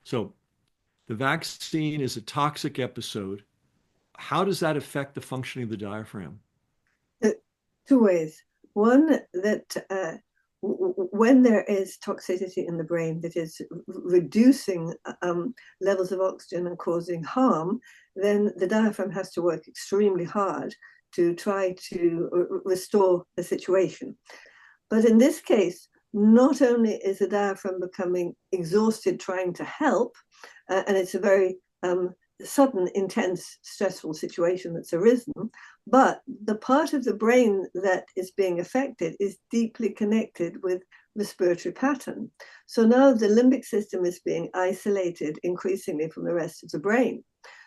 So the vaccine is a toxic episode. How does that affect the functioning of the diaphragm? Uh, Two ways. One, that when there is toxicity in the brain that is reducing levels of oxygen and causing harm, then the diaphragm has to work extremely hard to try to restore the situation. But in this case, not only is the diaphragm becoming exhausted trying to help, and it's a very sudden, intense, stressful situation that's arisen, but the part of the brain that is being affected is deeply connected with respiratory pattern. So now the limbic system is being isolated increasingly from the rest of the brain.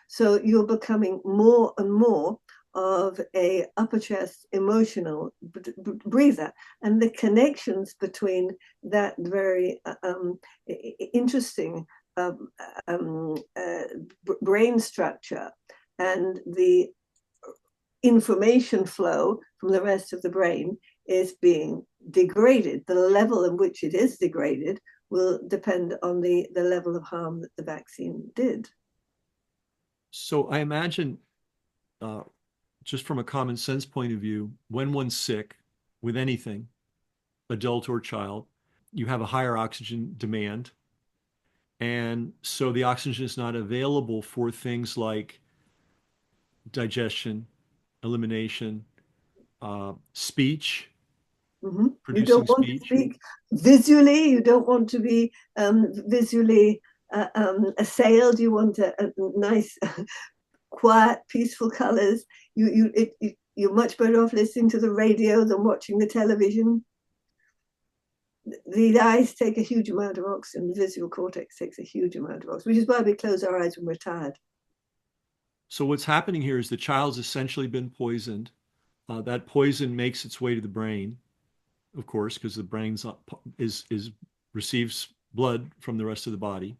So you're becoming more and more of a upper chest emotional breather, and the connections between that very interesting um, brain structure and the information flow from the rest of the brain is being degraded. The level in which it is degraded will depend on the level of harm that the vaccine did. So I imagine, uh, just from a common sense point of view, when one's sick with anything, adult or child, you have a higher oxygen demand. And so the oxygen is not available for things like digestion, elimination, speech, Mm-hmm. You producing don't want to speech. speak visually. You don't want to be visually assailed. You want a nice, quiet, peaceful colors. You're much better off listening to the radio than watching the television. The eyes take a huge amount of oxygen. The visual cortex takes a huge amount of oxygen, which is why we close our eyes when we're tired. So what's happening here is the child's essentially been poisoned. That poison makes its way to the brain, of course, because the brain is receives blood from the rest of the body.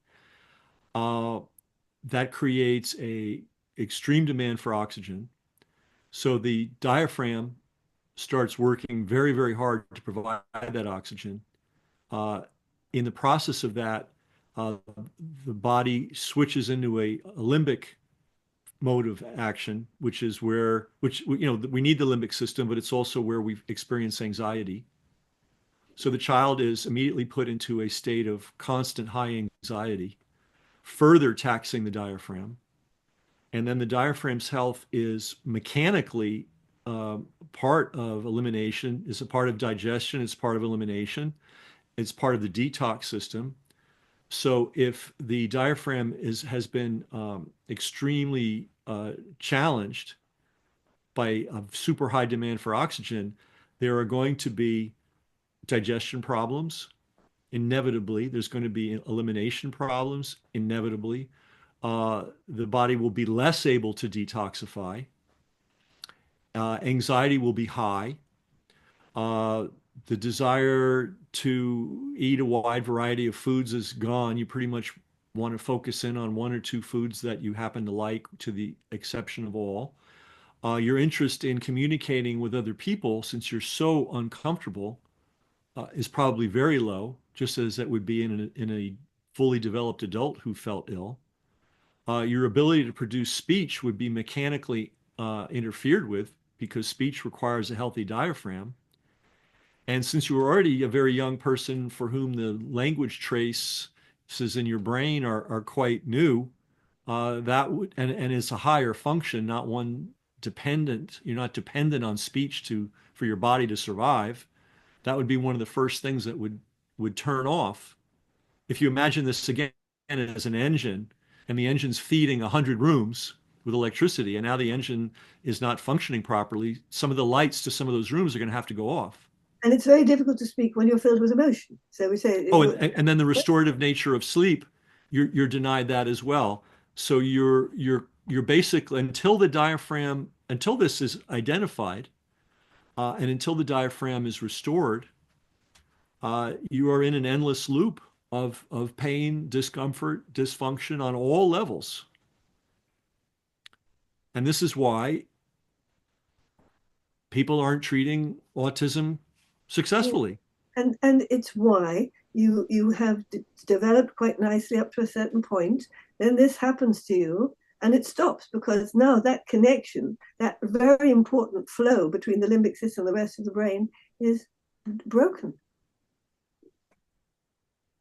Uh, that creates a extreme demand for oxygen. So the diaphragm starts working very, very hard to provide that oxygen. Uh, in the process of that, uh, the body switches into a limbic mode of action, which is where, which, we need the limbic system, but it's also where we experience anxiety. So the child is immediately put into a state of constant high anxiety, further taxing the diaphragm. And then the diaphragm's health is mechanically part of elimination, is a part of digestion, it's part of elimination, it's part of the detox system. So if the diaphragm has been extremely challenged by a super high demand for oxygen, there are going to be digestion problems, inevitably. There's going to be elimination problems, inevitably. The body will be less able to detoxify. Anxiety will be high. Uh, the desire to eat a wide variety of foods is gone. You pretty much want to focus in on one or two foods that you happen to like, to the exception of all. Your interest in communicating with other people, since you're so uncomfortable, is probably very low, just as it would be in a fully developed adult who felt ill. Your ability to produce speech would be mechanically interfered with because speech requires a healthy diaphragm. And since you were already a very young person for whom the language traces in your brain are quite new, that would and it's a higher function, not one dependent. You're not dependent on speech to for your body to survive. That would be one of the first things that would turn off. If you imagine this again as an engine, and the engine's feeding 100 rooms with electricity, and now the engine is not functioning properly, some of the lights to some of those rooms are going to have to go off. And it's very difficult to speak when you're filled with emotion. So we say, Oh, and then the restorative nature of sleep, you're denied that as well. So you're basically until the diaphragm until this is identified, and until the diaphragm is restored, you are in an endless loop of pain, discomfort, dysfunction on all levels. And this is why people aren't treating autism successfully. and it's why you have developed quite nicely up to a certain point. Then this happens to you, and it stops because now that connection, that very important flow between the limbic system and the rest of the brain, is broken.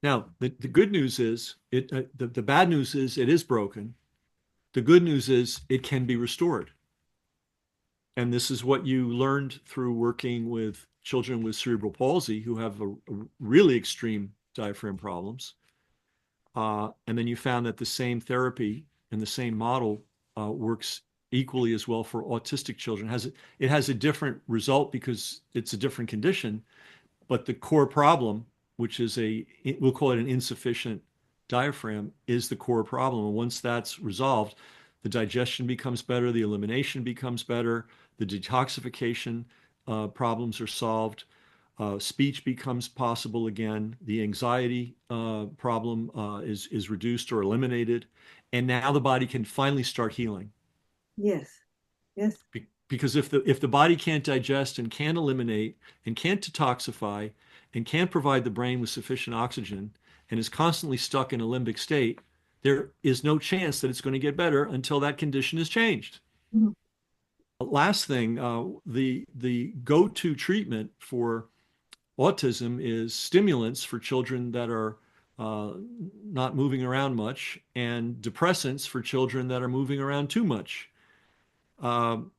Now, the good news is the bad news is it is broken. The good news is it can be restored. And this is what you learned through working with children with cerebral palsy who have a really extreme diaphragm problems. And then you found that the same therapy and the same model works equally as well for autistic children. It has a different result because it's a different condition, but the core problem, which is we'll call it an insufficient diaphragm, is the core problem. And once that's resolved, the digestion becomes better, the elimination becomes better, the detoxification problems are solved, speech becomes possible again, the anxiety problem is reduced or eliminated, and now the body can finally start healing. Yes, yes. Because if the body can't digest and can't eliminate and can't detoxify and can't provide the brain with sufficient oxygen and is constantly stuck in a limbic state, there is no chance that it's going to get better until that condition is changed. Mhm. Last thing, the go-to treatment for autism is stimulants for children that are uh, not moving around much and depressants for children that are moving around too much. Um,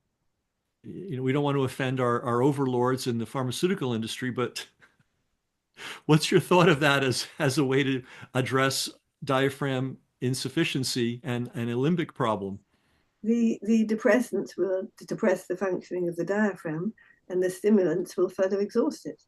we don't want to offend our overlords in the pharmaceutical industry, but what's your thought of that as a way to address diaphragm insufficiency and a limbic problem? The depressants will depress the functioning of the diaphragm, and the stimulants will further exhaust it.